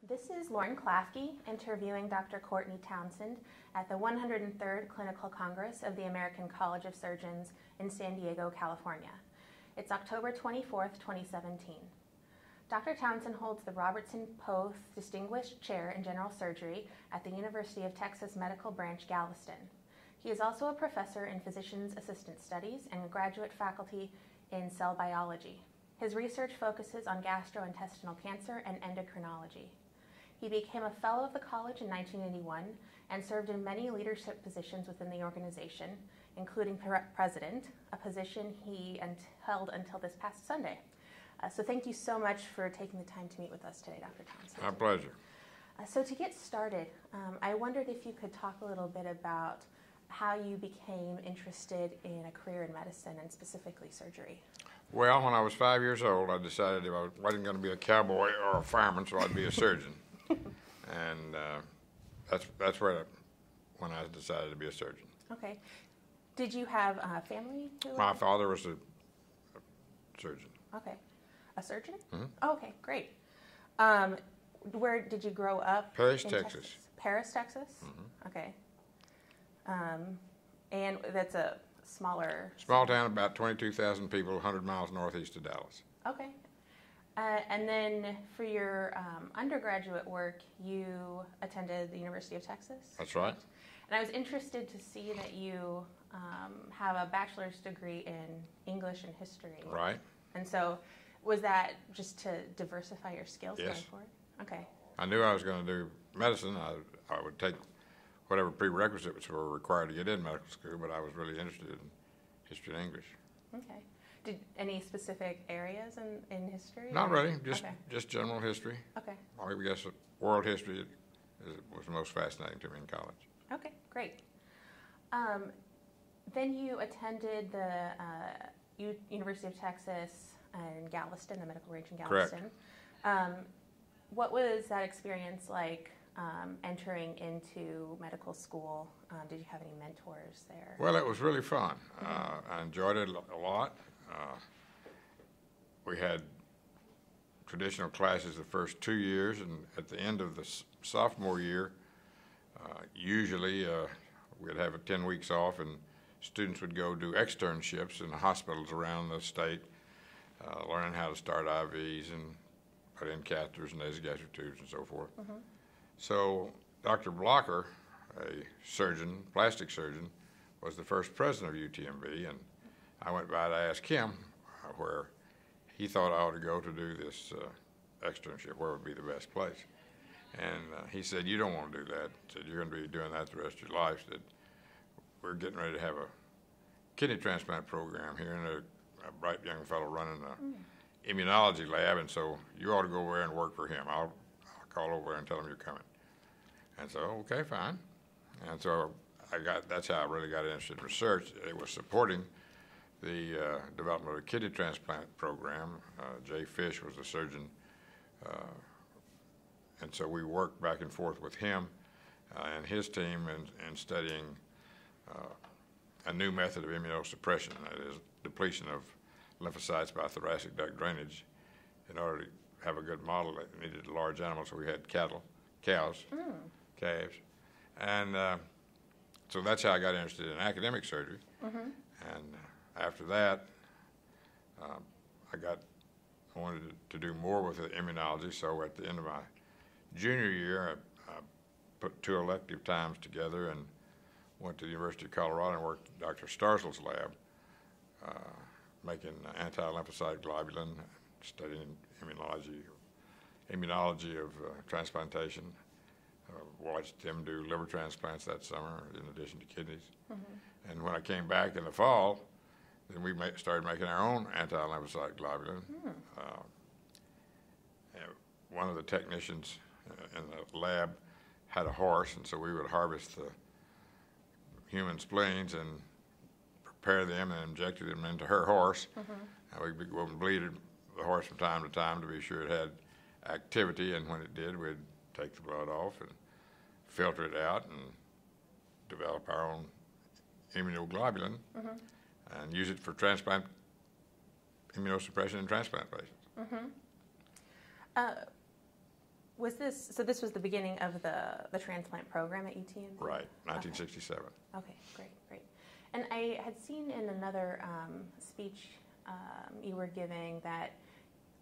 This is Lauren Klafke interviewing Dr. Courtney Townsend at the 103rd Clinical Congress of the American College of Surgeons in San Diego, California. It's October 24th, 2017. Dr. Townsend holds the Robertson-Poth Distinguished Chair in General Surgery at the University of Texas Medical Branch, Galveston. He is also a professor in Physician's Assistant Studies and graduate faculty in cell biology. His research focuses on gastrointestinal cancer and endocrinology. He became a fellow of the college in 1981 and served in many leadership positions within the organization, including president, a position he held until this past Sunday. So thank you so much for taking the time to meet with us today, Dr. Townsend. My pleasure. So to get started, I wondered if you could talk a little bit about how you became interested in a career in medicine and specifically surgery. Well, when I was 5 years old, I decided I wasn't going to be a cowboy or a fireman, so I'd be a surgeon. And that's when I decided to be a surgeon. Okay. Did you have a family? My father was a surgeon. Okay. A surgeon? Mm-hmm. Oh, okay, great. Where did you grow up? Paris, Texas. Paris, Texas? Mm-hmm. Okay. And that's a smaller... Small town, about 22,000 people, 100 miles northeast of Dallas. Okay. And then for your undergraduate work, you attended the University of Texas? That's right. And I was interested to see that you have a bachelor's degree in English and history. Right. And so was that just to diversify your skills Yes. going forward? Okay. I knew I was going to do medicine. I would take whatever prerequisites were required to get in medical school, but I was really interested in history and English. Okay. Did any specific areas in history? Not or? really, Okay. just general history. Okay. I guess world history was the most fascinating to me in college. Okay, great. Then you attended the University of Texas in Galveston, the medical branch in Galveston. Correct. What was that experience like entering into medical school? Did you have any mentors there? Well, it was really fun. I enjoyed it a lot. We had traditional classes the first 2 years, and at the end of the sophomore year, usually we'd have 10 weeks off, and students would go do externships in the hospitals around the state, learning how to start IVs and put in catheters and nasogastric tubes and so forth. Mm-hmm. So Dr. Blocker, a surgeon, plastic surgeon, was the first president of UTMB, and I went by to ask him where he thought I ought to go to do this externship, where would be the best place. And he said, "You don't want to do that." He said, "You're going to be doing that the rest of your life." He said, "We're getting ready to have a kidney transplant program here, and a bright young fellow running an immunology lab, and so you ought to go over there and work for him. I'll call over there and tell him you're coming." And so, okay, fine. And so that's how I really got interested in research. It was supporting the development of a kidney transplant program. Jay Fish was the surgeon, and so we worked back and forth with him and his team in studying a new method of immunosuppression, that is depletion of lymphocytes by thoracic duct drainage. In order to have a good model, it needed large animals, so we had cows, calves. And so that's how I got interested in academic surgery. Mm-hmm. And after that, I wanted to do more with the immunology, so at the end of my junior year, I put 2 elective times together and went to the University of Colorado and worked at Dr. Starsl's lab, making anti-lymphocyte globulin, studying immunology of transplantation. Watched him do liver transplants that summer in addition to kidneys. Mm-hmm. And when I came back in the fall, then we started making our own anti-lymphocyte globulin. One of the technicians in the lab had a horse, and so we would harvest the human spleens and prepare them and injected them into her horse. Mm-hmm. And we'd go and bleed the horse from time to time to be sure it had activity, and when it did, we'd take the blood off and filter it out and develop our own immunoglobulin and use it for transplant immunosuppression in transplant patients. This was the beginning of the transplant program at UTMB? Right, 1967. Okay, great. And I had seen in another speech you were giving that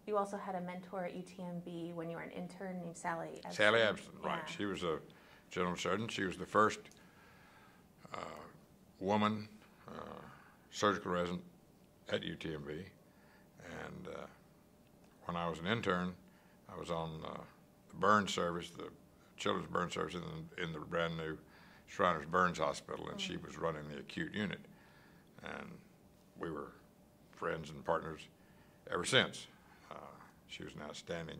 you also had a mentor at UTMB when you were an intern named Sally Abston. Sally Abston, right. Yeah. She was a general surgeon. She was the first woman surgical resident at UTMB. And when I was an intern, I was on the burn service, the children's burn service in the brand new Shriners Burns Hospital, and she was running the acute unit. And we were friends and partners ever since. She was an outstanding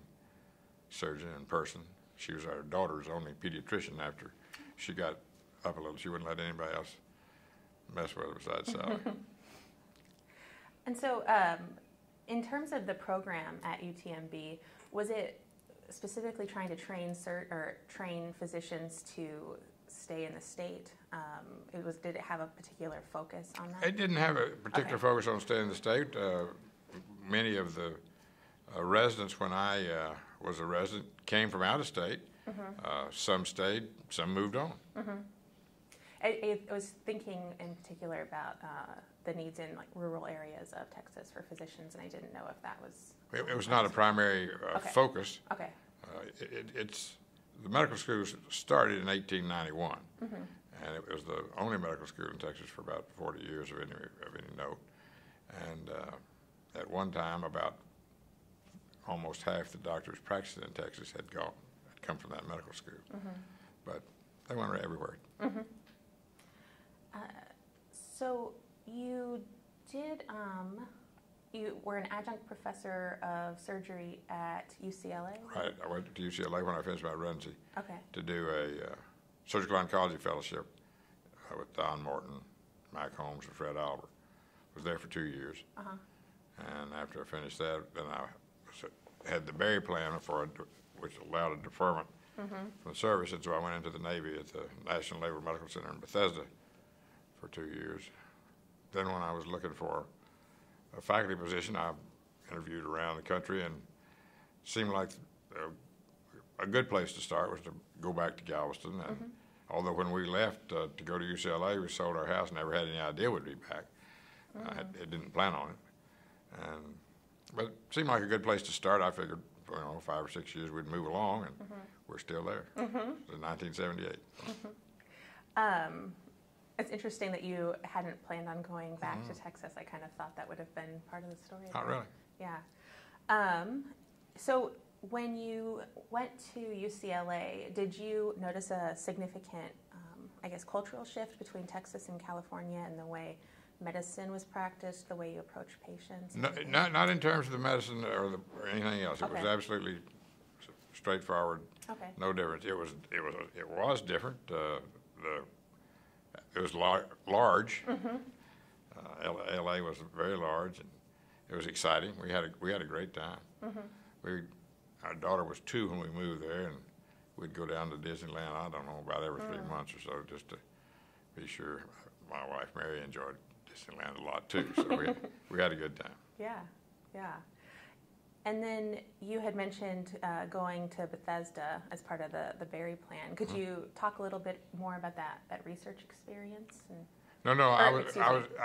surgeon in person. She was our daughter's only pediatrician after she got up a little. She wouldn't let anybody else mess with her besides Sally. And so in terms of the program at UTMB, was it specifically trying to train physicians to stay in the state? Did it have a particular focus on that? It didn't have a particular focus on staying in the state. Many of the residents, when I was a resident, came from out of state. Some stayed, some moved on. I was thinking in particular about the needs in rural areas of Texas for physicians, and I didn't know if that was... It was not a primary focus. Okay. The medical school started in 1891, and it was the only medical school in Texas for about 40 years of any note. And at one time, about almost half the doctors practicing in Texas had come from that medical school. But they went everywhere. So you did, you were an adjunct professor of surgery at UCLA? Right. I went to UCLA when I finished my residency to do a surgical oncology fellowship with Don Morton, Mike Holmes, and Fred Albert. I was there for 2 years. And after I finished that, then I had the Berry plan which allowed a deferment from the service, and so I went into the Navy at the National Naval Medical Center in Bethesda for 2 years. Then when I was looking for a faculty position, I interviewed around the country, and it seemed like a good place to start was to go back to Galveston. And although when we left to go to UCLA, we sold our house, never had any idea we'd be back. I didn't plan on it. But it seemed like a good place to start. I figured, 5 or 6 years we'd move along, and we're still there. It was 1978. It's interesting that you hadn't planned on going back to Texas. I kind of thought that would have been part of the story. Not really. Yeah. So when you went to UCLA, did you notice a significant, cultural shift between Texas and California in the way medicine was practiced, the way you approach patients? No, not in terms of the medicine or anything else. It was absolutely straightforward. No difference. It was different. It was large. LA was very large, and it was exciting. We had a great time. Our daughter was 2 when we moved there, and we'd go down to Disneyland, I don't know, about every 3 months or so, just to be sure. My wife Mary enjoyed Disneyland a lot too, so we had a good time. Yeah. And then you had mentioned going to Bethesda as part of the Berry plan. Could you talk a little bit more about that research experience? No, I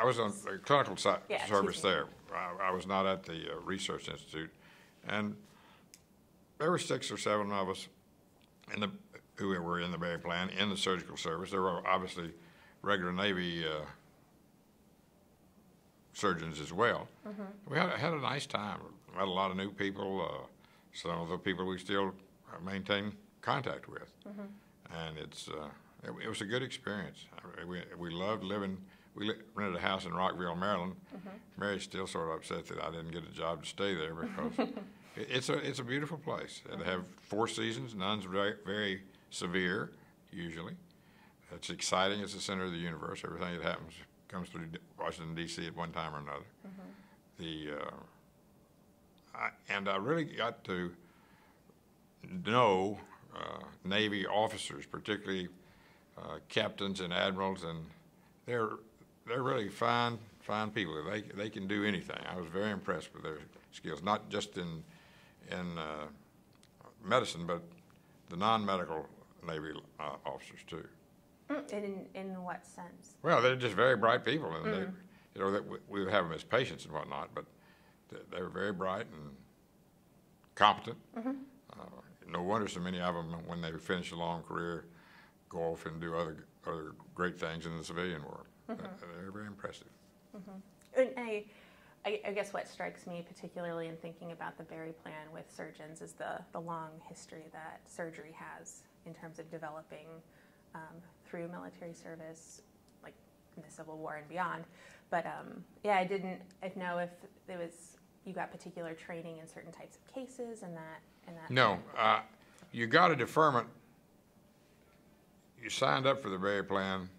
was on the clinical service there. I was not at the research institute, and there were 6 or 7 of us who were in the Berry plan in the surgical service. There were obviously regular Navy surgeons as well. We had a nice time. Met a lot of new people. Some of the people we still maintain contact with, and it was a good experience. We loved living. We rented a house in Rockville, Maryland. Mary's still sort of upset that I didn't get a job to stay there because it's a beautiful place. They have 4 seasons. None's very severe usually. It's exciting. It's the center of the universe. Everything that happens comes through Washington, D.C. at one time or another. And I really got to know Navy officers, particularly captains and admirals, and they're really fine people. They can do anything. I was very impressed with their skills, not just in medicine, but the non-medical Navy officers too. In what sense? Well, they're just very bright people, and they, you know, we would have them as patients and whatnot, but they were very bright and competent. No wonder so many of them, when they finish a long career, go off and do other great things in the civilian world. They're very impressive. And I guess what strikes me particularly in thinking about the Berry Plan with surgeons is the long history that surgery has in terms of developing through military service, like in the Civil War and beyond. But yeah, I didn't know if there was, you got particular training in certain types of cases and that. No, you got a deferment. You signed up for the Berry Plan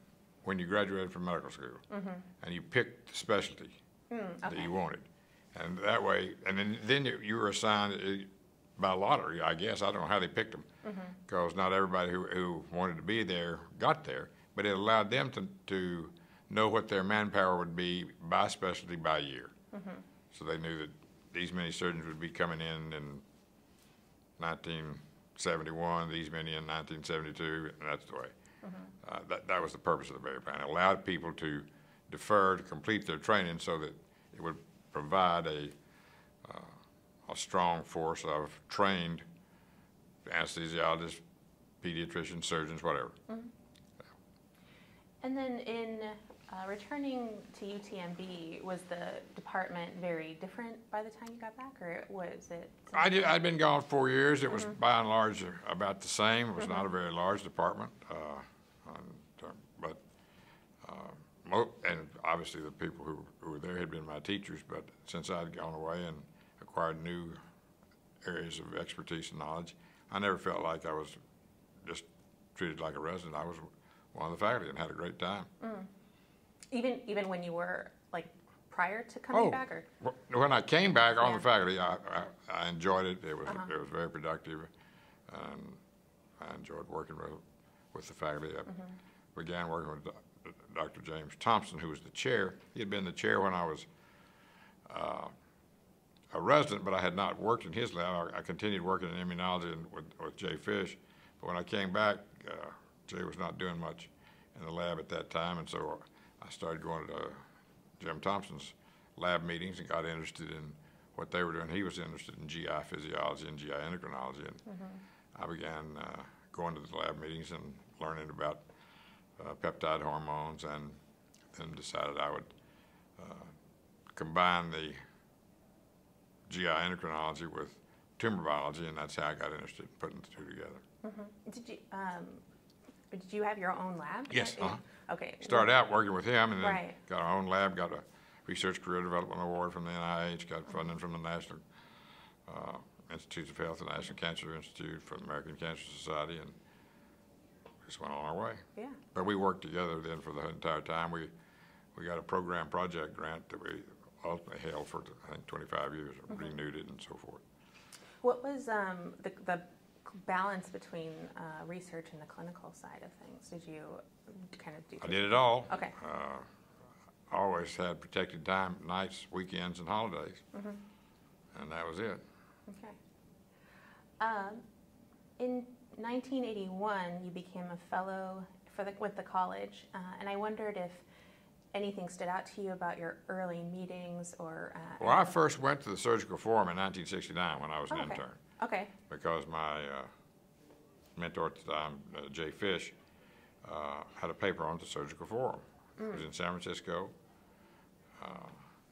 when you graduated from medical school, and you picked the specialty that you wanted, and that way, and then you were assigned by lottery, I guess. I don't know how they picked them, because not everybody who wanted to be there got there, but it allowed them to know what their manpower would be by specialty by year. So they knew that these many surgeons would be coming in 1971, these many in 1972, and that's the way. That was the purpose of the Berry Plan. It allowed people to defer to complete their training so that it would provide a strong force of trained anesthesiologists, pediatricians, surgeons, whatever. And then in returning to UTMB, was the department very different by the time you got back, or was it? I'd been gone 4 years. It was by and large about the same. It was not a very large department, and obviously the people who were there had been my teachers, but since I'd gone away and acquired new areas of expertise and knowledge, I never felt like I was just treated like a resident. I was one of the faculty and had a great time. Even when you were, like, prior to coming back? Or? When I came back on the faculty, I enjoyed it. It was very productive, and I enjoyed working with the faculty. I began working with Dr. James Townsend, who was the chair. He had been the chair when I was a resident, but I had not worked in his lab. I continued working in immunology with Jay Fish, but when I came back, Jay was not doing much in the lab at that time, and so I started going to Jim Thompson's lab meetings and got interested in what they were doing. He was interested in GI physiology and GI endocrinology, and I began going to the lab meetings and learning about peptide hormones, and then decided I would combine the GI endocrinology with tumor biology, and that's how I got interested in putting the two together. Did you have your own lab? Yes. Okay. Started out working with him, and then got our own lab, got a Research Career Development Award from the NIH, got funding from the National Institutes of Health and National Cancer Institute, from the American Cancer Society, and just went on our way. Yeah. But we worked together then for the entire time. We got a program project grant that we ultimately held for, I think, 25 years, renewed it and so forth. What was the balance between research and the clinical side of things? Did you kind of do? I did it all. Okay. I always had protected time, nights, weekends, and holidays, and that was it. Okay. In 1981, you became a fellow with the college, and I wondered if anything stood out to you about your early meetings or... Well, I first went to the Surgical Forum in 1969 when I was an intern. Okay. Because my mentor at the time, Jay Fish, had a paper on the Surgical Forum. It was in San Francisco.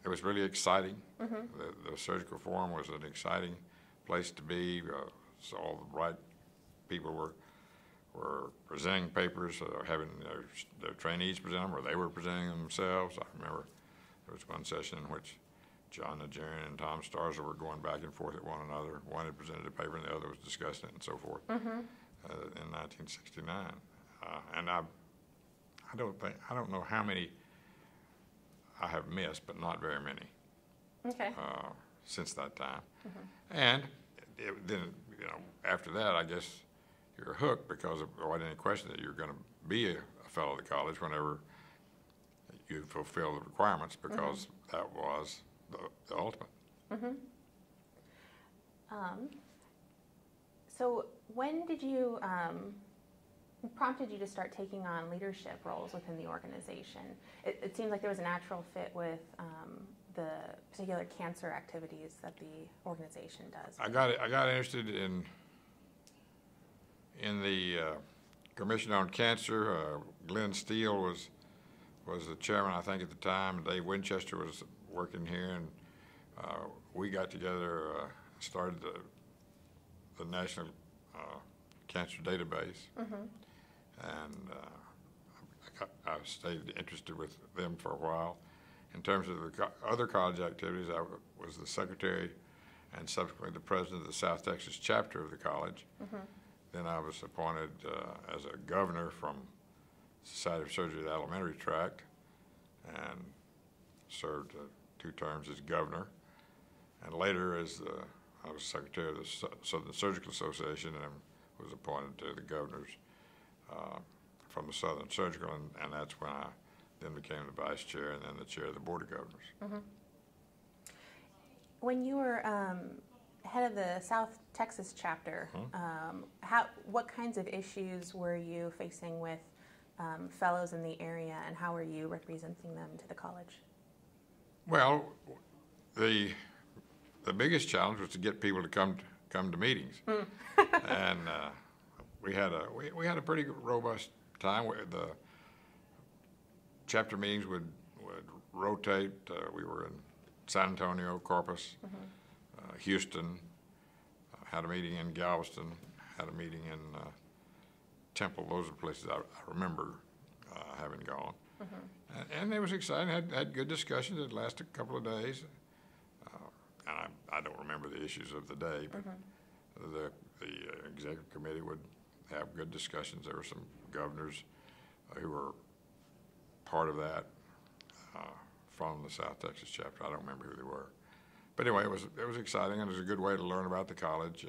It was really exciting. The Surgical Forum was an exciting place to be. So all the right people were presenting papers, having their trainees present them, or they were presenting them themselves. I remember there was one session in which John Nigerian and Tom Starzer were going back and forth at one another. One had presented a paper and the other was discussing it and so forth in 1969. And I don't know how many I have missed, but not very many. Okay. Since that time. And then, after that, I guess you're hooked, because there wasn't any question that you're going to be a fellow of the college whenever you fulfill the requirements, because that was the ultimate. So when did you, prompted you to start taking on leadership roles within the organization? It seems like there was a natural fit with the particular cancer activities that the organization does. I got interested in the Commission on Cancer. Glenn Steele was the chairman, I think, at the time. Dave Winchester was working here, and we got together, started the National Cancer Database, and I stayed interested with them for a while. In terms of the other college activities, I was the secretary and subsequently the president of the South Texas chapter of the college. Then I was appointed as a governor from Society of Surgery of the Alimentary Tract and served 2 terms as governor. And later I was secretary of the Southern Surgical Association and was appointed to the governors from the Southern Surgical, and that's when I then became the vice chair and then the chair of the Board of Governors. When you were head of the South Texas chapter, what kinds of issues were you facing with fellows in the area, and how were you representing them to the college? Well, the biggest challenge was to get people to come to meetings, and we had a pretty robust time. The chapter meetings would rotate. We were in San Antonio, Corpus, Houston, had a meeting in Galveston, had a meeting in Temple. Those are the places I remember having gone. And it was exciting. Had good discussions. It lasted a couple of days. And I don't remember the issues of the day, but the executive committee would have good discussions. There were some governors who were part of that from the South Texas chapter. I don't remember who they were. But anyway, it was exciting, and it was a good way to learn about the college.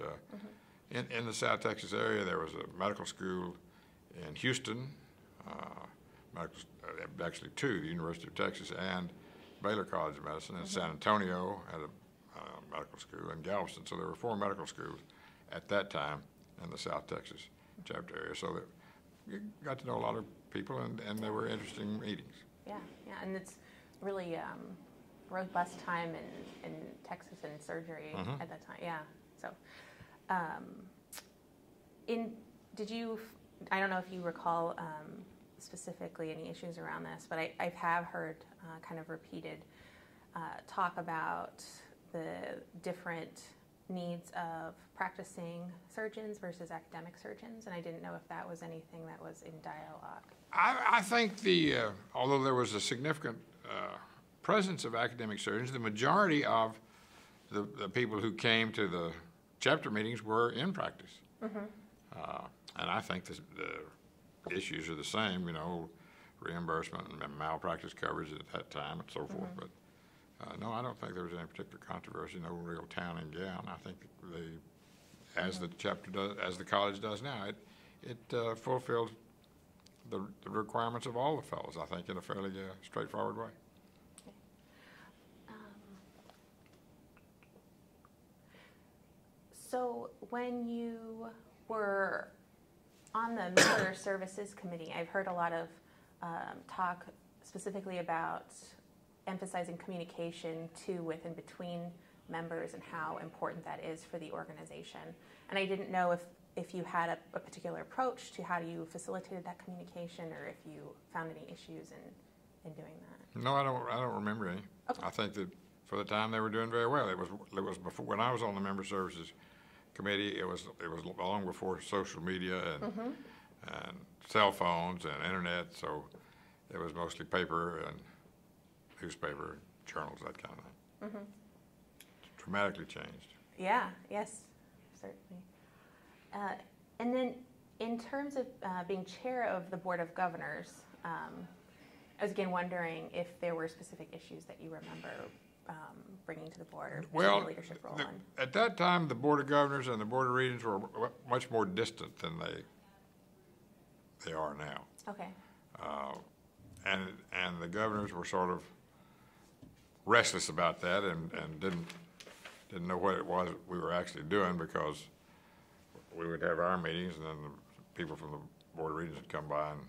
In the South Texas area, there was a medical school in Houston, actually 2, the University of Texas and Baylor College of Medicine. In San Antonio had a medical school, in Galveston. So there were 4 medical schools at that time in the South Texas chapter area. So that you got to know a lot of people, and there were interesting meetings. Yeah, and it's really robust time in Texas and surgery at that time. Yeah. So, I don't know if you recall specifically any issues around this, but I have heard kind of repeated talk about the different needs of practicing surgeons versus academic surgeons, and I didn't know if that was anything that was in dialogue. I think although there was a significant presence of academic surgeons, the majority of the people who came to the chapter meetings were in practice. And I think the issues are the same, reimbursement and malpractice coverage at that time and so forth. But no, I don't think there was any particular controversy, no real town and gown. I think as the chapter does, as the college does now, it fulfilled the requirements of all the fellows, I think, in a fairly straightforward way. So when you were on the Member Services Committee, I've heard a lot of talk specifically about emphasizing communication to, with, and between members and how important that is for the organization. And I didn't know if you had a particular approach to how you facilitated that communication, or if you found any issues in doing that. No, I don't remember any. Okay. I think that for the time they were doing very well. It was before, when I was on the Member Services Committee. It was long before social media and cell phones and internet. So it was mostly paper and newspaper, journals, that kind of thing. It's dramatically changed. Yeah. Yes. Certainly. And then, in terms of being chair of the Board of Governors, I was again wondering if there were specific issues that you remember bringing to the board, or taking a leadership role on. At that time, the Board of Governors and the Board of Regents were much more distant than they are now. Okay. And the governors were sort of restless about that, and didn't know what it was we were actually doing, because we would have our meetings, and then the people from the Board of Regents would come by and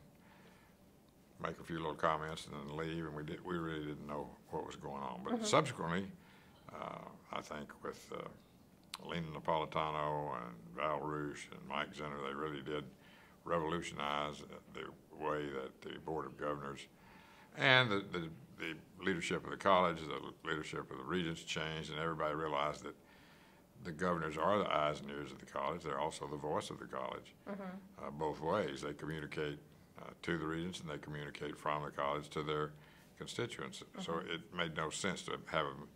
make a few little comments and then leave, and we really didn't know what was going on. But subsequently, I think with Lena Napolitano and Val Roosh and Mike Zinner, they really did revolutionize the way that the Board of Governors and the leadership of the college, the leadership of the regents changed, and everybody realized that the governors are the eyes and ears of the college. They're also the voice of the college, both ways. They communicate to the regents, and they communicate from the college to their constituents. So it made no sense to have them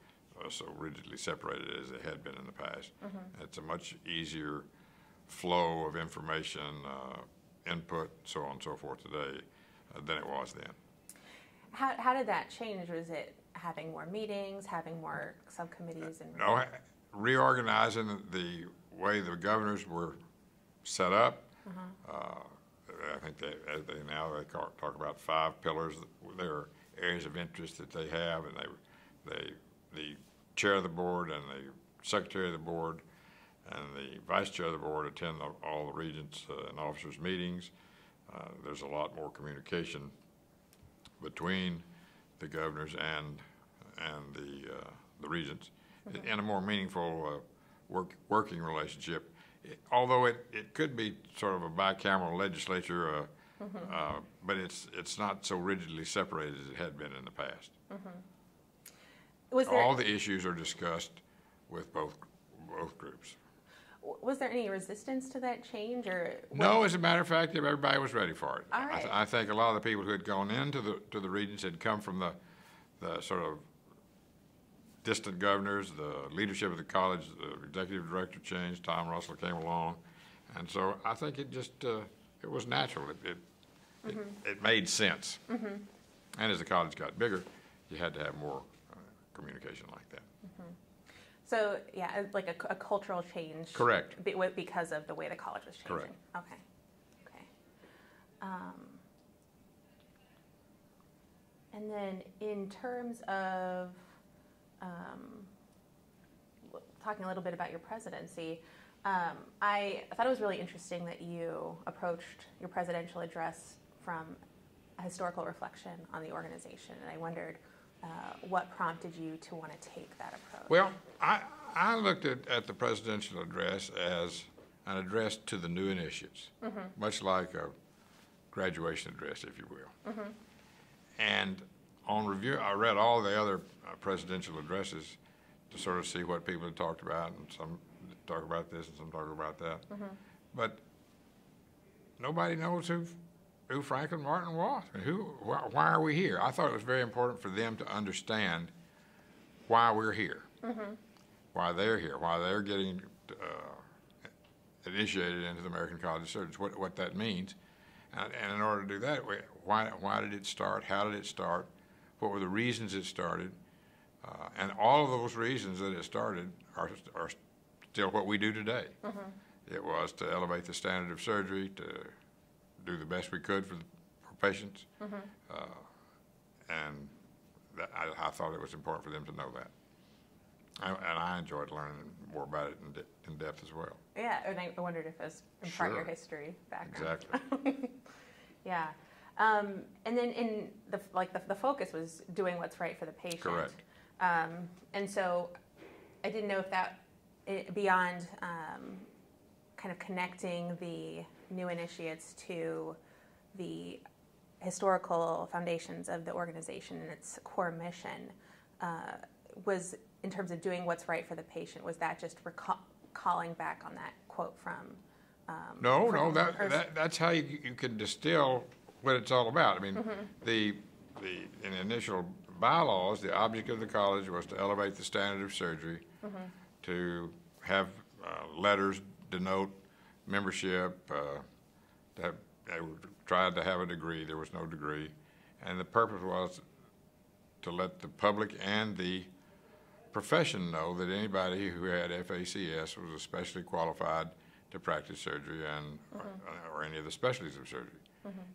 so rigidly separated as it had been in the past. It's a much easier flow of information, input, so on and so forth today than it was then. How did that change? Was it having more meetings, having more subcommittees? And no, reorganizing the way the governors were set up. I think they now talk about 5 pillars. There are areas of interest that they have, and the chair of the board and the secretary of the board and the vice chair of the board attend all the regents and officers meetings. There's a lot more communication between the governors and the regents in a more meaningful working relationship. Although it could be sort of a bicameral legislature, but it's not so rigidly separated as it had been in the past. All the issues are discussed with both groups. Was there any resistance to that change, or no? As a matter of fact, everybody was ready for it. All right. I think a lot of the people who had gone into the regents had come from the sort of distant governors, the leadership of the college, the executive director changed, Tom Russell came along, and so I think it just it was natural. It made sense. And as the college got bigger, you had to have more communication like that. So yeah, like a cultural change. Correct. Because of the way the college was changing. Correct. Okay. And then in terms of talking a little bit about your presidency, I thought it was really interesting that you approached your presidential address from a historical reflection on the organization, and I wondered what prompted you to want to take that approach? Well, I looked at the presidential address as an address to the new initiates, much like a graduation address, if you will. And on review, I read all the other presidential addresses to sort of see what people had talked about, and some talk about this and some talk about that. But nobody knows who Franklin Martin was. Why are we here? I thought it was very important for them to understand why we're here, why they're here, why they're getting initiated into the American College of Surgeons, what that means. And in order to do that, why did it start? How did it start? What were the reasons it started? And all of those reasons that it started are still what we do today. It was to elevate the standard of surgery, to do the best we could for patients, and I thought it was important for them to know that. And I enjoyed learning more about it in depth as well. Yeah, and I wondered if it was in part your history background. Exactly. Yeah. And then in the focus was doing what's right for the patient. Correct. And so I didn't know if that, beyond kind of connecting the new initiates to the historical foundations of the organization and its core mission, was in terms of doing what's right for the patient, was that just calling back on that quote from that's how you can distill what it's all about. I mean, in the initial bylaws, the object of the college was to elevate the standard of surgery, to have letters denote membership, they tried to have a degree. There was no degree. And the purpose was to let the public and the profession know that anybody who had FACS was especially qualified to practice surgery or any of the specialties of surgery.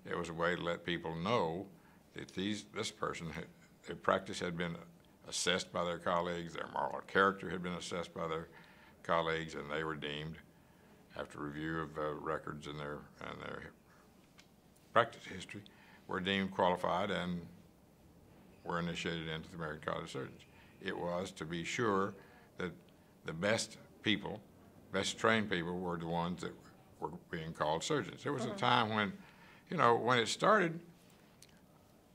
It was a way to let people know that this person, their practice had been assessed by their colleagues, their moral character had been assessed by their colleagues, and they were deemed after review of records and their practice history, were deemed qualified and were initiated into the American College of Surgeons. It was to be sure that the best people, best trained people, were the ones that were being called surgeons. There was a time when, when it started,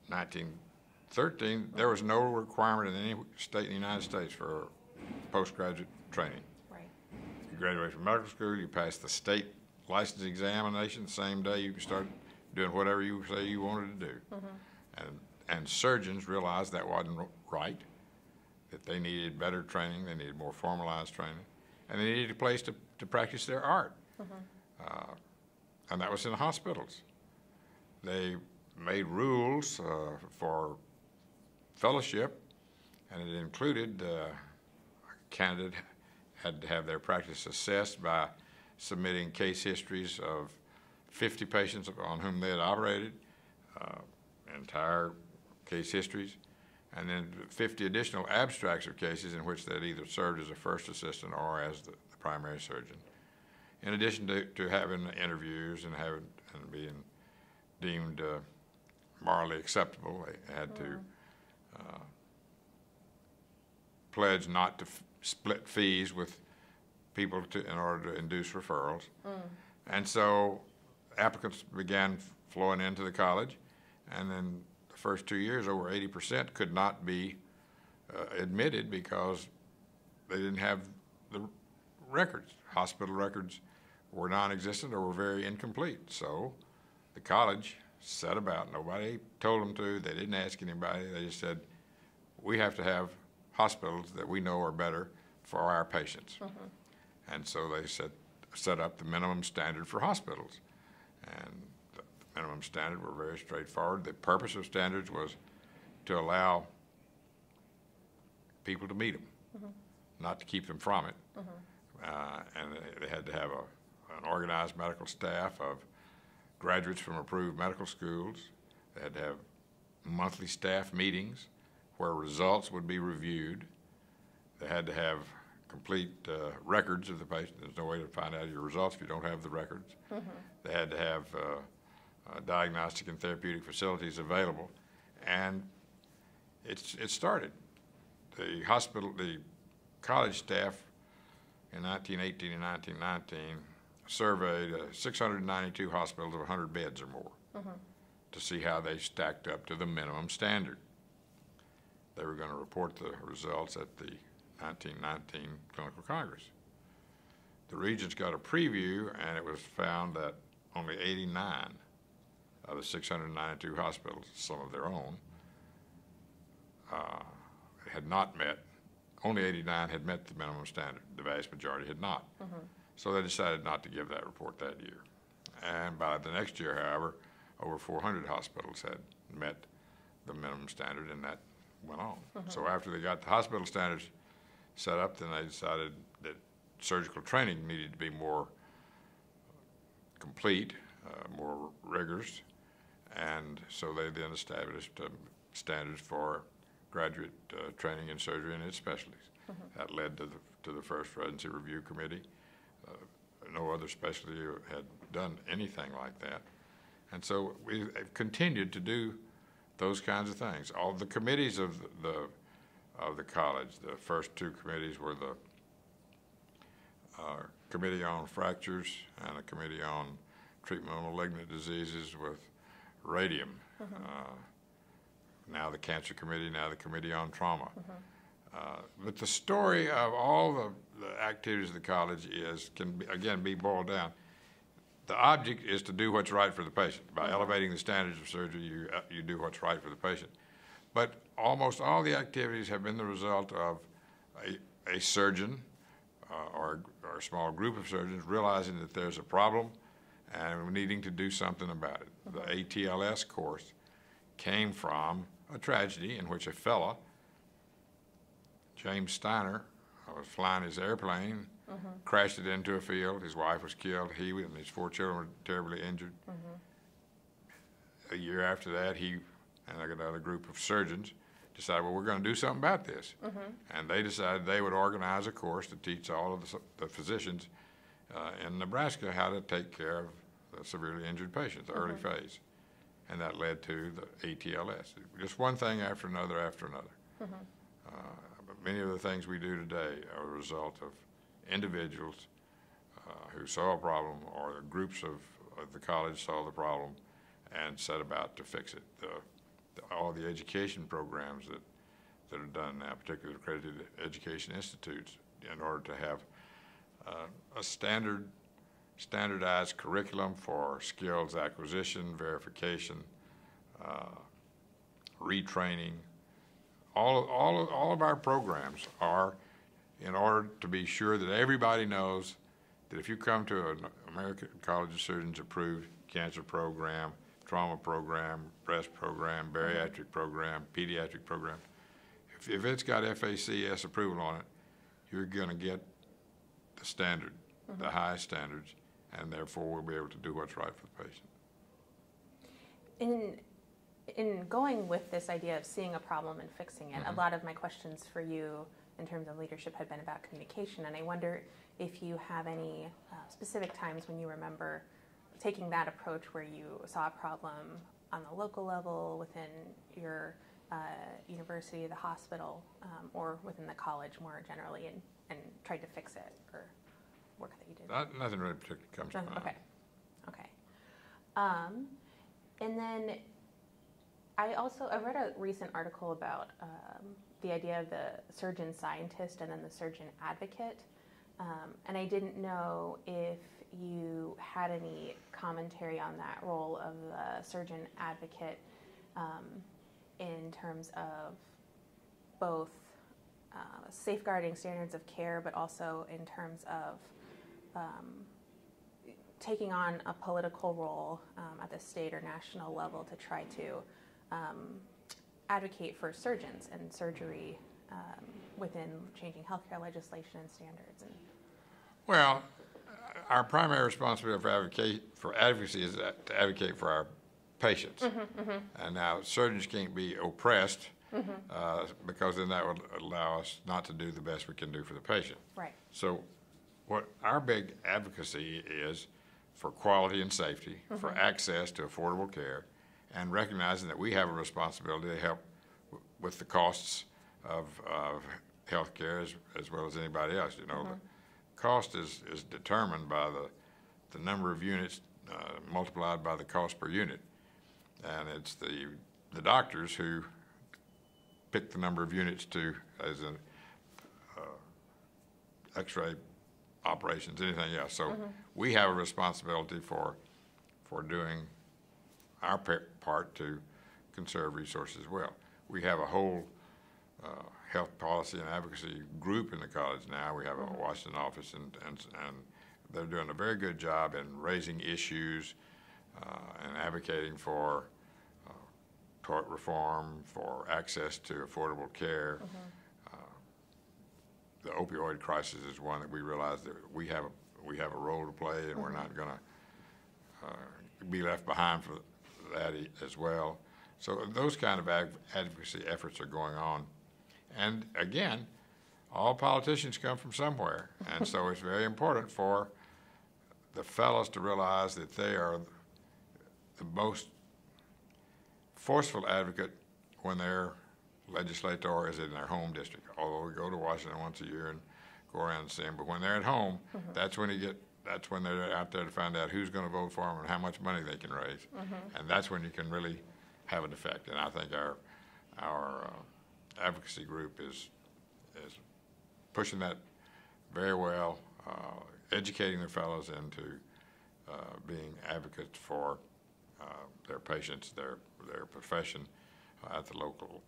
1913, there was no requirement in any state in the United States for postgraduate training. Right. You graduate from medical school, you pass the state license examination, the same day you can start doing whatever you say you wanted to do. And surgeons realized that wasn't right, that they needed better training, they needed more formalized training, and they needed a place to practice their art. And that was in the hospitals. They made rules for fellowship, and it included a candidate had to have their practice assessed by submitting case histories of 50 patients on whom they had operated, entire case histories, and then 50 additional abstracts of cases in which they'd either served as a first assistant or as the primary surgeon. In addition to having interviews and being deemed morally acceptable, they had to pledge not to split fees with people in order to induce referrals. And so applicants began flowing into the college, and then the first 2 years, over 80% could not be admitted because they didn't have the records. Hospital records were non-existent or were very incomplete. So the college set about, nobody told them to, they didn't ask anybody, they just said, we have to have hospitals that we know are better for our patients. And so they set up the minimum standard for hospitals. And the minimum standard were very straightforward. The purpose of standards was to allow people to meet them, not to keep them from it. And they had to have an organized medical staff of graduates from approved medical schools. They had to have monthly staff meetings where results would be reviewed. They had to have complete records of the patient. There's no way to find out your results if you don't have the records. They had to have diagnostic and therapeutic facilities available. And it started. The college staff in 1918 and 1919 surveyed 692 hospitals of 100 beds or more to see how they stacked up to the minimum standard. They were going to report the results at the 1919 Clinical Congress. The Regents got a preview, and it was found that only 89 of the 692 hospitals, some of their own, had not met. Only 89 had met the minimum standard. The vast majority had not. So they decided not to give that report that year. And by the next year, however, over 400 hospitals had met the minimum standard, and that went on. So after they got the hospital standards set up, then they decided that surgical training needed to be more complete, more rigorous, and so they then established standards for graduate training in surgery and its specialties. That led to the first residency review committee. No other specialty had done anything like that. And so we've continued to do those kinds of things. All the committees of the college, the first two committees were the Committee on Fractures and a Committee on Treatment of Malignant Diseases with Radium. Now the Cancer Committee, now the Committee on Trauma. But the story of all the activities of the college can be boiled down. The object is to do what's right for the patient. By elevating the standards of surgery, you do what's right for the patient. But almost all the activities have been the result of a surgeon or a small group of surgeons realizing that there's a problem and needing to do something about it. The ATLS course came from a tragedy in which a fella, James Steiner, was flying his airplane, crashed it into a field. His wife was killed. He and his 4 children were terribly injured. A year after that, he and another group of surgeons decided, well, we're going to do something about this. And they decided they would organize a course to teach all of the physicians in Nebraska how to take care of the severely injured patients, the early phase. And that led to the ATLS. Just one thing after another after another. But many of the things we do today are a result of individuals who saw a problem, or groups of the college saw the problem and set about to fix it. All the education programs that are done now, particularly accredited education institutes, in order to have a standardized curriculum for skills acquisition, verification, retraining. All of our programs are in order to be sure that everybody knows that if you come to an American College of Surgeons approved cancer program, trauma program, breast program, bariatric program, pediatric program, if it's got FACS approval on it, you're going to get the standard, the highest standards, and therefore we'll be able to do what's right for the patient. In going with this idea of seeing a problem and fixing it, a lot of my questions for you in terms of leadership had been about communication, and I wonder if you have any specific times when you remember taking that approach where you saw a problem on the local level, within your university, the hospital, or within the college more generally, and tried to fix it, or work that you did. Nothing really particularly comes to mind. Okay. And then I read a recent article about the idea of the surgeon scientist and then the surgeon advocate, and I didn't know if you had any commentary on that role of the surgeon advocate in terms of both safeguarding standards of care, but also in terms of taking on a political role at the state or national level to try to advocate for surgeons and surgery within changing healthcare legislation and standards. Well, our primary responsibility for advocacy is to advocate for our patients. And now surgeons can't be oppressed because then that would allow us not to do the best we can do for the patient. Right. So what our big advocacy is for quality and safety, for access to affordable care, and recognizing that we have a responsibility to help with the costs of health care as well as anybody else. You know, the cost is determined by the number of units multiplied by the cost per unit. And it's the doctors who pick the number of units to, as in x-ray operations, anything else. So we have a responsibility for doing our part to conserve resources as well. We have a whole health policy and advocacy group in the college now. We have a Washington office, and they're doing a very good job in raising issues and advocating for tort reform, for access to affordable care. The opioid crisis is one that we realize that we have a role to play, and we're not going to be left behind for that as well. So those kind of advocacy efforts are going on. And again, all politicians come from somewhere, and so it's very important for the fellows to realize that they are the most forceful advocate when their legislator is in their home district. Although we go to Washington once a year and go around and see them, but when they're at home, that's when they're out there to find out who's going to vote for them and how much money they can raise, and that's when you can really have an effect. And I think our advocacy group is pushing that very well, educating their fellows into being advocates for their patients, their profession at the local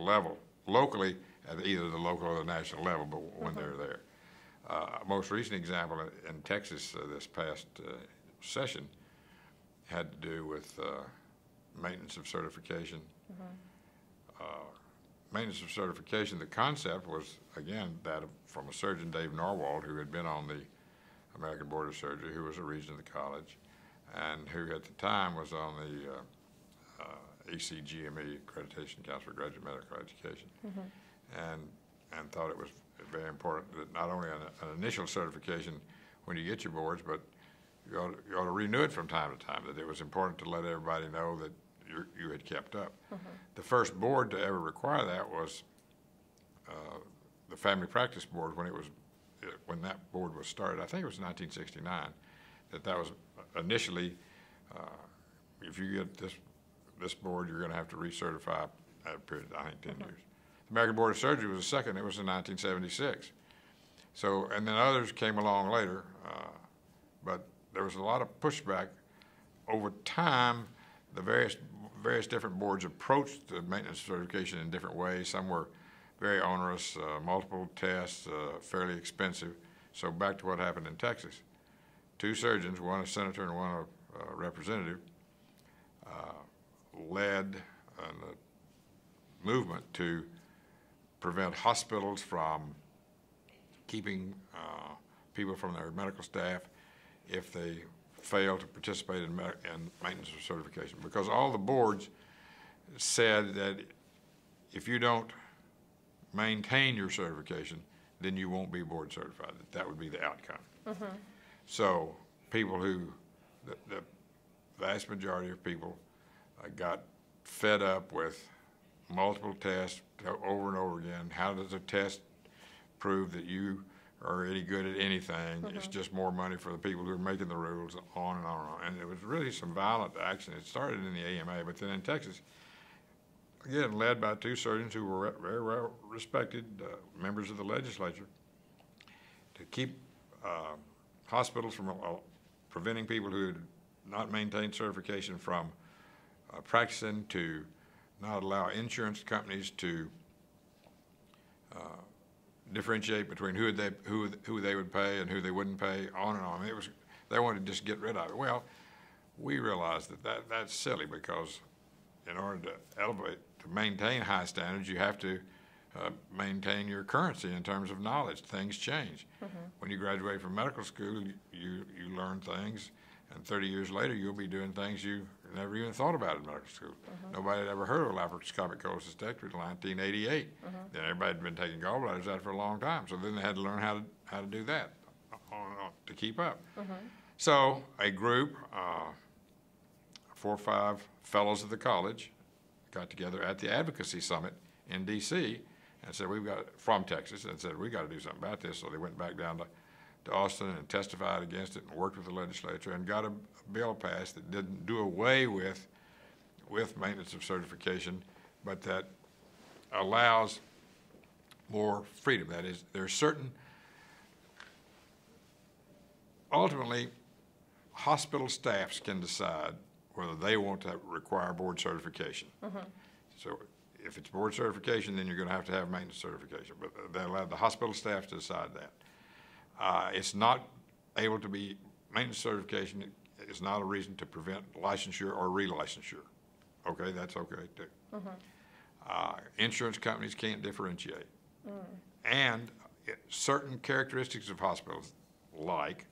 level, locally at either the local or the national level, but when they're there. Most recent example in Texas this past session had to do with maintenance of certification. Maintenance of certification, the concept was, again, that from a surgeon, Dave Norwald, who had been on the American Board of Surgery, who was a regent of the college, and who at the time was on the ACGME, Accreditation Council for Graduate Medical Education, and thought it was very important that not only an initial certification when you get your boards, but you ought to renew it from time to time, that it was important to let everybody know that you had kept up. The first board to ever require that was the Family Practice Board when that board was started. I think it was 1969 that was initially, if you get this board, you're going to have to recertify at a period of, I think, 10 years. The American Board of Surgery was the second. It was in 1976. So, and then others came along later, but there was a lot of pushback. Over time, the various different boards approached the maintenance certification in different ways. Some were very onerous, multiple tests, fairly expensive. So back to what happened in Texas. Two surgeons, one a senator and one a representative, led a movement to prevent hospitals from keeping people from their medical staff if they fail to participate in maintenance certification. Because all the boards said that if you don't maintain your certification, then you won't be board certified. That would be the outcome. So people the vast majority of people got fed up with multiple tests over and over again. How does a test prove that you are any good at anything? It's just more money for the people who are making the rules, on and on and on. And it was really some violent action. It started in the AMA, but then in Texas, again, led by two surgeons who were very well respected members of the legislature, to keep hospitals from preventing people who had not maintained certification from practicing, to not allow insurance companies to differentiate between who they would pay and who they wouldn't pay, on and on. They wanted to just get rid of it. Well, we realized that's silly, because in order to maintain high standards, you have to maintain your currency in terms of knowledge. Things change. When you graduate from medical school, you learn things, and 30 years later, you'll be doing things you never even thought about in medical school. Nobody had ever heard of laparoscopic cholecystectomy until 1988. Then everybody had been taking gallbladders out for a long time, so then they had to learn how to do that to keep up. So a group, 4 or 5 fellows of the college, got together at the Advocacy Summit in D.C. and said, from Texas, and said, we got to do something about this. So they went back down to Austin and testified against it and worked with the legislature and got a bill passed that didn't do away with maintenance of certification, but that allows more freedom. That is, there's certain, ultimately, hospital staffs can decide whether they want to require board certification. So if it's board certification, then you're going to have maintenance certification, but they allow the hospital staff to decide that. It's not able to be, maintenance certification is not a reason to prevent licensure or relicensure. Okay, that's okay too. Insurance companies can't differentiate. And certain characteristics of hospitals, like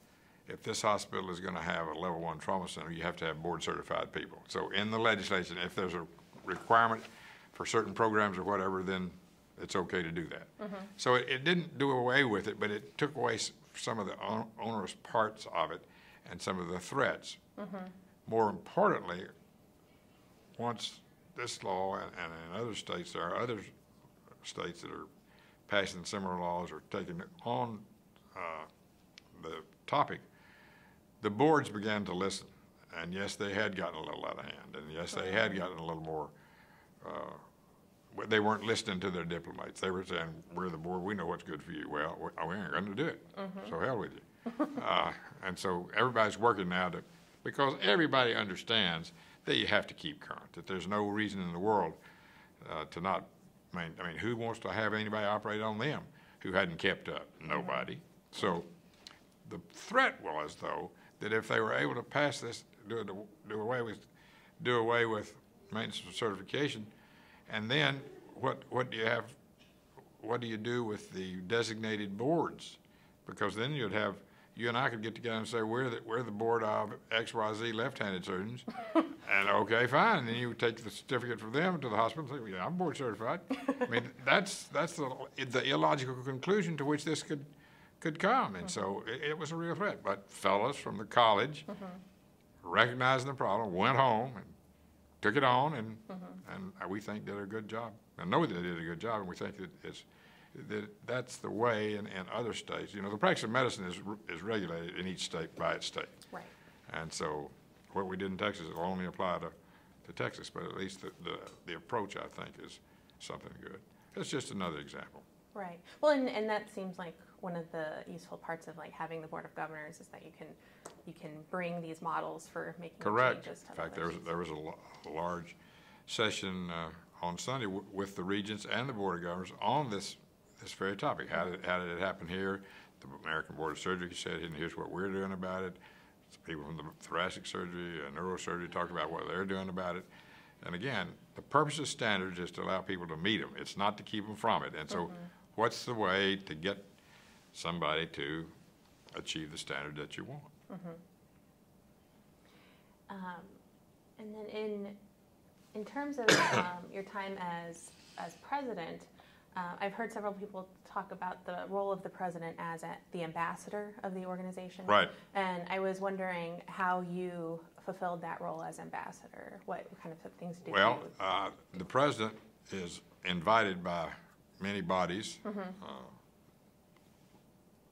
if this hospital is going to have a level 1 trauma center, you have to have board certified people. So in the legislation, if there's a requirement for certain programs or whatever, then it's okay to do that. So it didn't do away with it, but it took away some of the onerous parts of it and some of the threats. More importantly, once this law, and in other states, there are other states that are passing similar laws or taking on the topic, the boards began to listen. And yes, they had gotten a little out of hand. And yes, they had gotten a little more, they weren't listening to their diplomats. They were saying, we're the board, we know what's good for you. Well, we ain't going to do it. So hell with you. And so everybody's working now because everybody understands that you have to keep current, that there's no reason in the world to not, I mean, who wants to have anybody operate on them who hadn't kept up? Nobody. So the threat was, though, that if they were able to pass this, do away with maintenance of certification, and then what do you have? What do you do with the designated boards? Because then you and I could get together and say we're the board of XYZ left-handed surgeons, and okay, fine. And then you would take the certificate from them to the hospital and say, yeah, I'm board certified. I mean, that's the illogical conclusion to which this could come. And so it was a real threat. But fellows from the college, recognizing the problem, went home and took it on, and we think did a good job. I know they did a good job, and we think that's the way in other states. You know, the practice of medicine is regulated in each state by its state. Right. And so what we did in Texas will only apply to Texas, but at least the approach, I think, is something good. It's just another example. Right. Well, and that seems like one of the useful parts of like having the Board of Governors is that you can bring these models for making changes to In fact, others. there was a large session on Sunday with the regents and the Board of Governors on this very topic. How did it happen here? The American Board of Surgery said, and here's what we're doing about it. People from the thoracic surgery and neurosurgery talked about what they're doing about it. And again, the purpose of standards is to allow people to meet them. It's not to keep them from it. And so what's the way to get somebody to achieve the standard that you want? And then in terms of your time as president, I've heard several people talk about the role of the president as the ambassador of the organization. Right. And I was wondering how you fulfilled that role as ambassador. What kind of things did you do? Well, the president is invited by many bodies,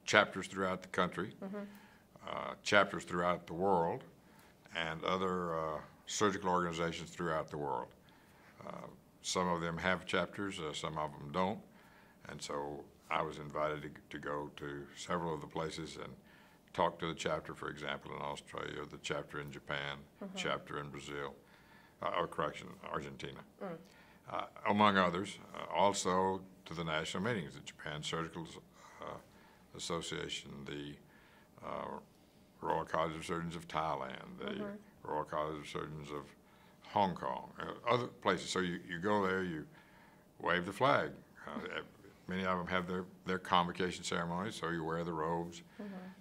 chapters throughout the country, chapters throughout the world, and other surgical organizations throughout the world. Some of them have chapters, some of them don't, and so I was invited to go to several of the places and talk to the chapter, for example, in Australia, the chapter in Japan, chapter in Brazil, Argentina, among others. Also to the national meetings, the Japan Surgical Association, the Royal College of Surgeons of Thailand, the Royal College of Surgeons of Hong Kong, other places. So you go there, you wave the flag. Many of them have their convocation ceremonies, so you wear the robes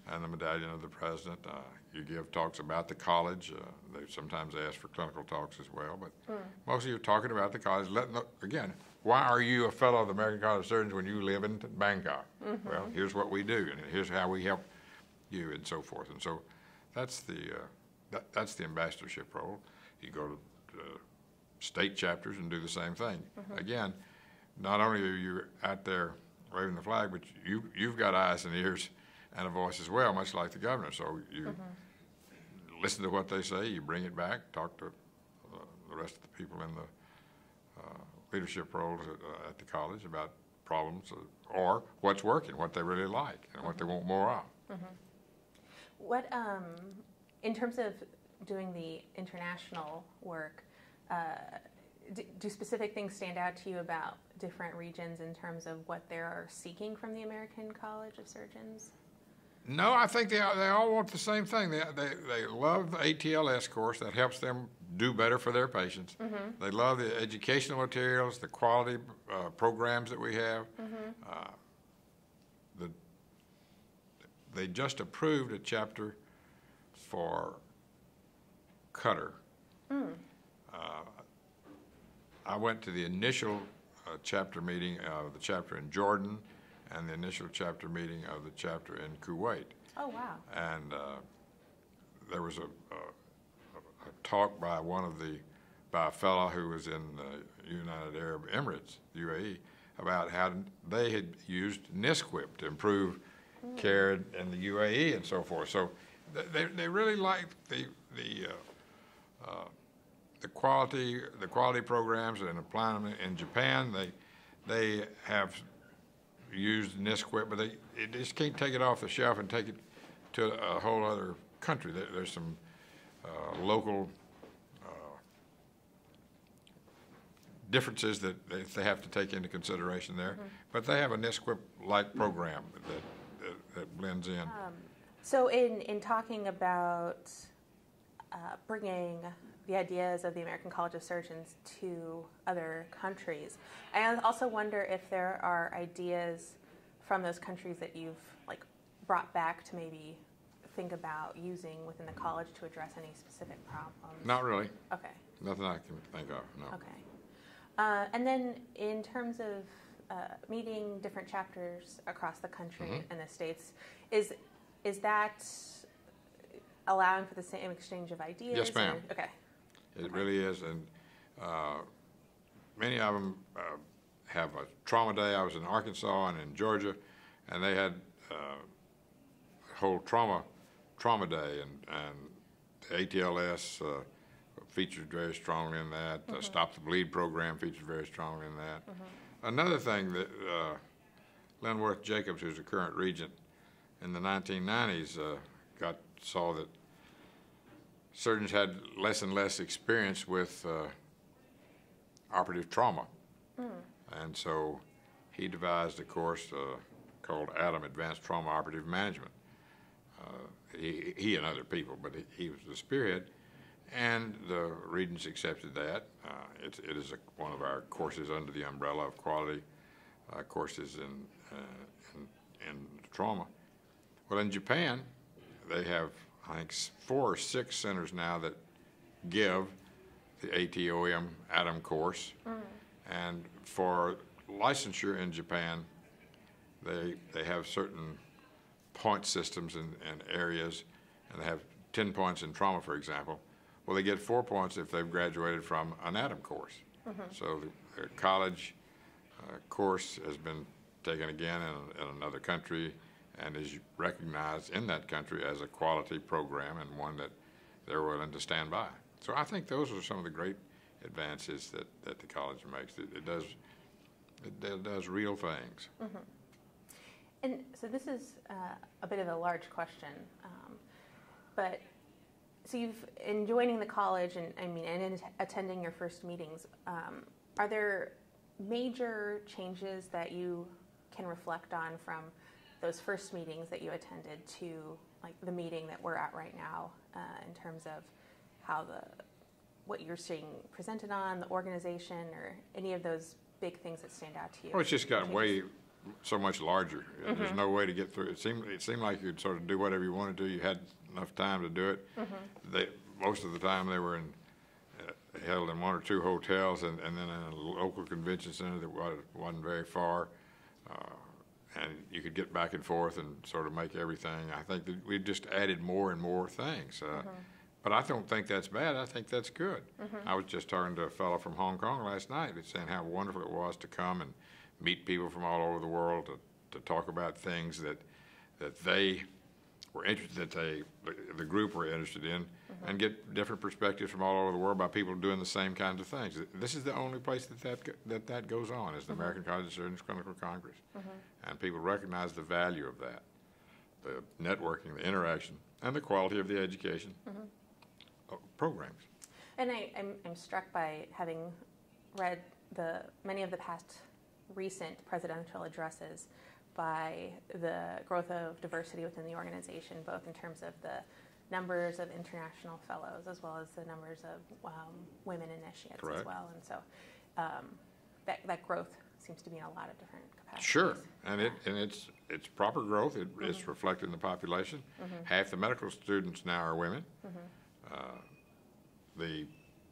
and the medallion of the president. You give talks about the college. They sometimes ask for clinical talks as well, but mostly you're talking about the college. Again, why are you a fellow of the American College of Surgeons when you live in Bangkok? Well, here's what we do, and here's how we help you, and so forth. And so that's the ambassadorship role. You go to state chapters and do the same thing. Again, not only are you out there waving the flag, but you've got eyes and ears and a voice as well, much like the governor. So you listen to what they say, you bring it back, talk to the rest of the people in the leadership roles at the college about problems or what's working, what they really like, and what they want more of. What, in terms of doing the international work, do specific things stand out to you about different regions in terms of what they're seeking from the American College of Surgeons? No, I think they all want the same thing. They love the ATLS course. That helps them do better for their patients. They love the educational materials, the quality programs that we have. They just approved a chapter for Qatar. I went to the initial chapter meeting of the chapter in Jordan and the initial chapter meeting of the chapter in Kuwait. Oh, wow. And there was a talk by a fellow who was in the United Arab Emirates, UAE, about how they had used NISQIP to improve care in the UAE and so forth. So they really liked the quality programs and applying them in Japan. They have used NISQIP, but they just can't take it off the shelf and take it to a whole other country. There's some local differences that they have to take into consideration there, but they have a NISQIP-like program that blends in. So in talking about bringing the ideas of the American College of Surgeons to other countries, I also wonder if there are ideas from those countries that you've brought back to maybe think about using within the college to address any specific problems. Not really. Okay. Nothing I can think of, no. Okay. And then in terms of meeting different chapters across the country and the states. Is that allowing for the same exchange of ideas? Yes, ma'am. Okay. It really is, and many of them have a trauma day. I was in Arkansas and in Georgia, and they had a whole trauma day, and the ATLS featured very strongly in that. Stop the Bleed program featured very strongly in that. Another thing that Linworth Jacobs, who's the current regent, in the 1990s saw that surgeons had less and less experience with operative trauma. And so he devised a course called ADAM, Advanced Trauma Operative Management. He and other people, but he was the spearhead. And the regents accepted that. It is one of our courses under the umbrella of quality courses in trauma. Well, in Japan, they have, I think, 4 or 6 centers now that give the ATOM ADAM course. And for licensure in Japan, they have certain point systems in areas, and they have 10 points in trauma, for example. Well, they get 4 points if they've graduated from an ADAM course. So the college course has been taken again in another country and is recognized in that country as a quality program and one that they're willing to stand by. So I think those are some of the great advances that the college makes. It does real things. And so this is a bit of a large question, but so in joining the college and in attending your first meetings, are there major changes that you can reflect on from those first meetings that you attended to like the meeting that we're at right now, in terms of how what you're seeing presented on the organization, or any of those big things that stand out to you? Well, it's just gotten so much larger. There's no way to get through. It seemed like you'd sort of do whatever you wanted to. You had enough time to do it. Most of the time they were held in 1 or 2 hotels, and then in a local convention center that wasn't very far. And you could get back and forth and sort of make everything. I think that we just added more and more things. But I don't think that's bad. I think that's good. I was just talking to a fellow from Hong Kong last night saying how wonderful it was to come and meet people from all over the world to talk about things that they were interested, the group were interested in, and get different perspectives from all over the world by people doing the same kinds of things. This is the only place that goes on, is the American College of Surgeons Clinical Congress. And people recognize the value of that, the networking, the interaction, and the quality of the education programs. And I'm struck by having read many of the past recent presidential addresses by the growth of diversity within the organization, both in terms of the numbers of international fellows as well as the numbers of women initiates as well. And so that growth seems to be in a lot of different capacities. Sure, and it's proper growth. It's reflected in the population. Half the medical students now are women. The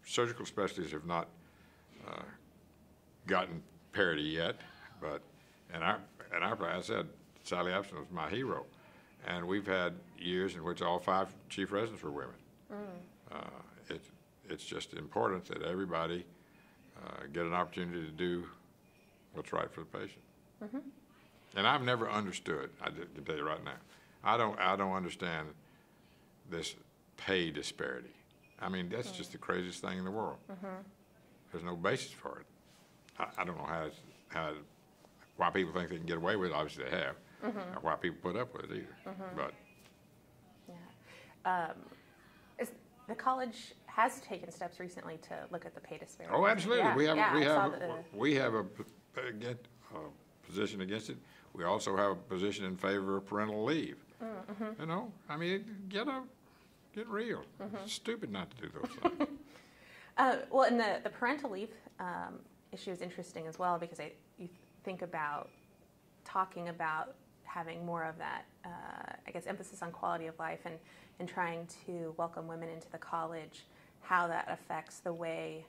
surgical specialties have not gotten parity yet, but in our class, I said Sally Epson was my hero, and we've had years in which all 5 chief residents were women. It's just important that everybody get an opportunity to do what's right for the patient. And I've never understood. I can tell you right now, I don't understand this pay disparity. I mean, that's just the craziest thing in the world. There's no basis for it. I don't know why people think they can get away with it. Obviously they have. Or why people put up with it either. But the college has taken steps recently to look at the pay disparity. Oh, absolutely. Yeah, we have a position against it. We also have a position in favor of parental leave. You know, I mean, get real. It's stupid not to do those things. Well, and the parental leave issue is interesting as well, because you think about talking about having more of that, I guess, emphasis on quality of life and trying to welcome women into the college, how that affects the way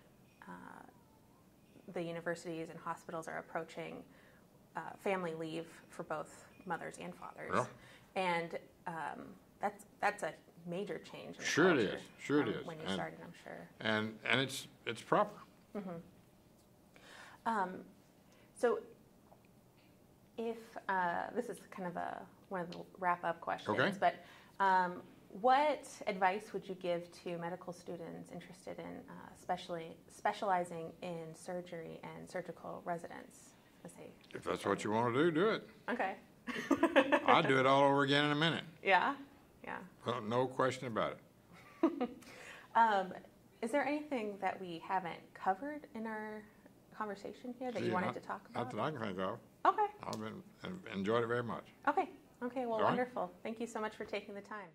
the universities and hospitals are approaching family leave for both mothers and fathers. Yeah. And that's a major change in Sure it culture is. Sure it from is. when you And- started, I'm sure. And it's proper. So if, this is kind of one of the wrap-up questions, Okay. but what advice would you give to medical students interested in specializing in surgery and surgical residence? If that's what you want to do it. Okay. I'd do it all over again in a minute. Yeah? Well, no question about it. Is there anything that we haven't covered in our conversation here that you wanted to talk about? Not that I can think of. Okay. I've enjoyed it very much. Okay. Well, All right. wonderful. Thank you so much for taking the time.